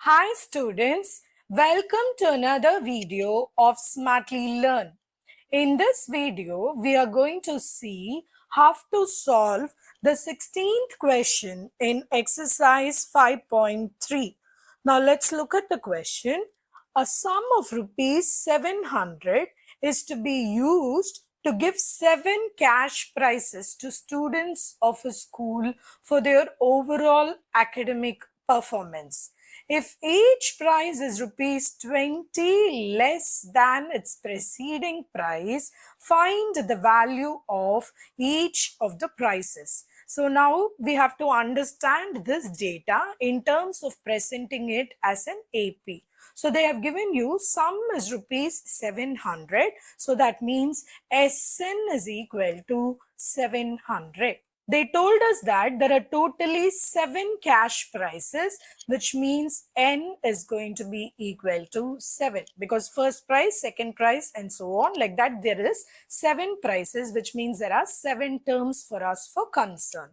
Hi students, welcome to another video of Smartly Learn. In this video, we are going to see how to solve the 16th question in exercise 5.3. Now let's look at the question. A sum of rupees 700 is to be used to give 7 cash prizes to students of a school for their overall academic performance. If each price is rupees 20 less than its preceding price, find the value of each of the prices. So now we have to understand this data in terms of presenting it as an AP. So they have given you sum is rupees 700. So that means SN is equal to 700. They told us that there are totally 7 cash prizes, which means N is going to be equal to 7 because first prize, second prize and so on, like that there is 7 prizes, which means there are 7 terms for us for concern.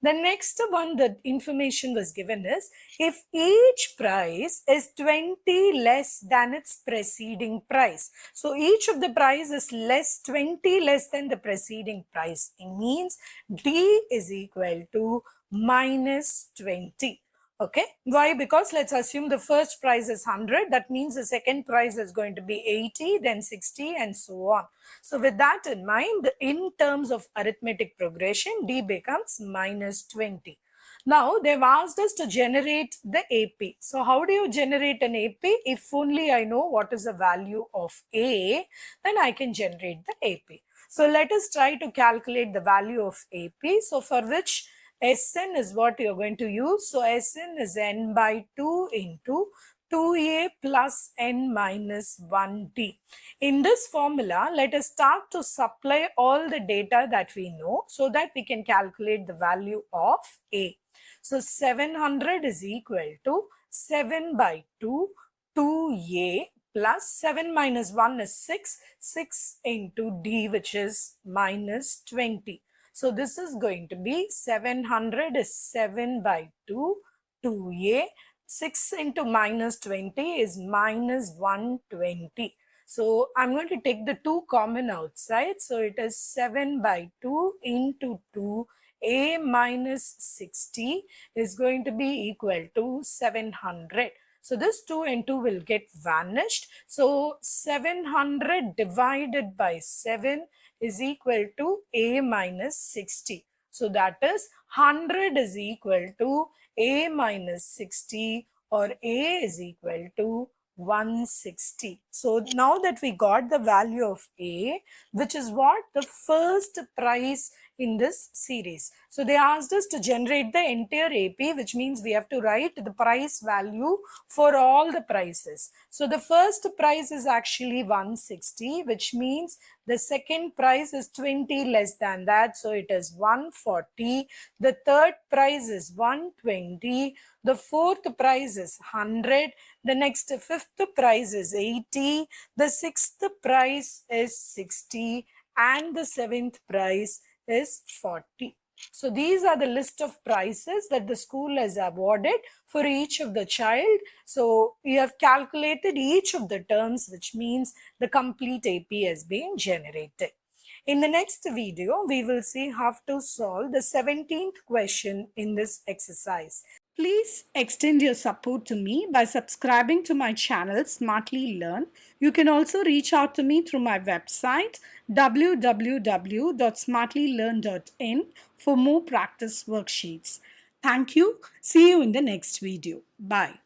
The next one, the information was given is if each price is 20 less than its preceding price. So each of the price is 20 less than the preceding price. It means D is equal to minus 20. Okay, why? Because let's assume the first price is 100. That means the second price is going to be 80, then 60 and so on. So with that in mind, in terms of arithmetic progression, D becomes minus 20. Now they've asked us to generate the AP. So how do you generate an AP? If only I know what is the value of A, then I can generate the AP. So let us try to calculate the value of AP. So for which Sn is what you're going to use. So Sn is n by 2 into 2a plus n minus 1d. In this formula, let us start to supply all the data that we know so that we can calculate the value of a. So 700 is equal to 7 by 2, 2a plus 7 minus 1 is 6, 6 into d, which is minus 20. So this is going to be 700 is 7 by 2, 2a. 6 into minus 20 is minus 120. So I'm going to take the 2 common outside. So it is 7 by 2 into 2. A minus 60 is going to be equal to 700. So this 2 and 2 will get vanished. So 700 divided by 7 is equal to A minus 60. So that is 100 is equal to A minus 60 or A is equal to 160. So now that we got the value of A, which is what the first price in this series. So they asked us to generate the entire AP, which means we have to write the price value for all the prices. So the first price is actually 160, which means the second price is 20 less than that. So it is 140. The third price is 120. The fourth price is 100. The next fifth price is 80. The sixth price is 60. And the seventh price is 40. So these are the list of prices that the school has awarded for each of the child. So we have calculated each of the terms, which means the complete AP has been generated. In the next video, we will see how to solve the 17th question in this exercise. Please extend your support to me by subscribing to my channel Smartly Learn. You can also reach out to me through my website www.smartlylearn.in for more practice worksheets. Thank you. See you in the next video. Bye.